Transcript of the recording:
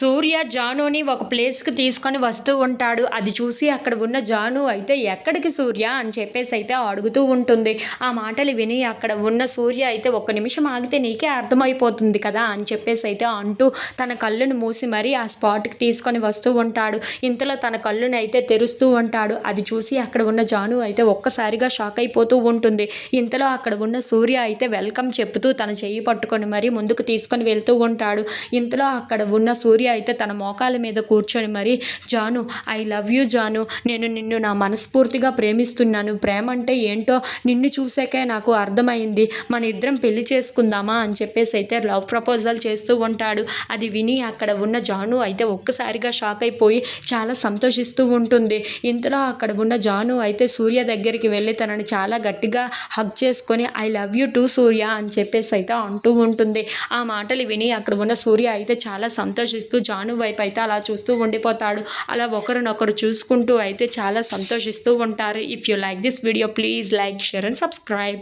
సూర్య జానుని ఒక ప్లేస్కి తీసుకొని వస్తూ ఉంటాడు. అది చూసి అక్కడ ఉన్న జాను అయితే ఎక్కడికి సూర్య అని చెప్పేసి అయితే అడుగుతూ ఉంటుంది. ఆ మాటలు విని అక్కడ ఉన్న సూర్య అయితే ఒక్క నిమిషం ఆగితే నీకే అర్థమైపోతుంది కదా అని చెప్పేసి అయితే అంటూ తన కళ్ళును మూసి మరీ ఆ స్పాట్కి తీసుకొని వస్తూ ఉంటాడు. ఇంతలో తన కళ్ళును అయితే తెరుస్తూ ఉంటాడు. అది చూసి అక్కడ ఉన్న జాను అయితే ఒక్కసారిగా షాక్ అయిపోతూ ఉంటుంది. ఇంతలో అక్కడ ఉన్న సూర్య అయితే వెల్కమ్ చెప్తూ తన చెయ్యి పట్టుకొని మరీ ముందుకు తీసుకొని వెళ్తూ ఉంటాడు. ఇంతలో అక్కడ ఉన్న సూర్య అయితే తన మోకాల మీద కూర్చొని మరి జాను, ఐ లవ్ యూ జాను, నేను నిన్ను నా మనస్ఫూర్తిగా ప్రేమిస్తున్నాను, ప్రేమ అంటే ఏంటో నిన్ను చూసాకే నాకు అర్థమైంది, మన ఇద్దరం పెళ్లి చేసుకుందామా అని చెప్పేసి అయితే లవ్ ప్రపోజల్ చేస్తూ ఉంటాడు. అది విని అక్కడ ఉన్న జాను అయితే ఒక్కసారిగా షాక్ అయిపోయి చాలా సంతోషిస్తూ ఉంటుంది. ఇంతలో అక్కడ ఉన్న జాను అయితే సూర్య దగ్గరికి వెళ్ళి తనని చాలా గట్టిగా హగ్ చేసుకొని ఐ లవ్ యూ టు సూర్య అని చెప్పేసి అయితే అంటూ ఉంటుంది. ఆ మాటలు విని అక్కడ ఉన్న సూర్య అయితే చాలా సంతోషిస్తూ జాను వైపు అయితే అలా చూస్తూ ఉండిపోతాడు. అలా ఒకరినొకరు చూసుకుంటూ అయితే చాలా సంతోషిస్తూ ఉంటారు. If you like this video please like, share and subscribe.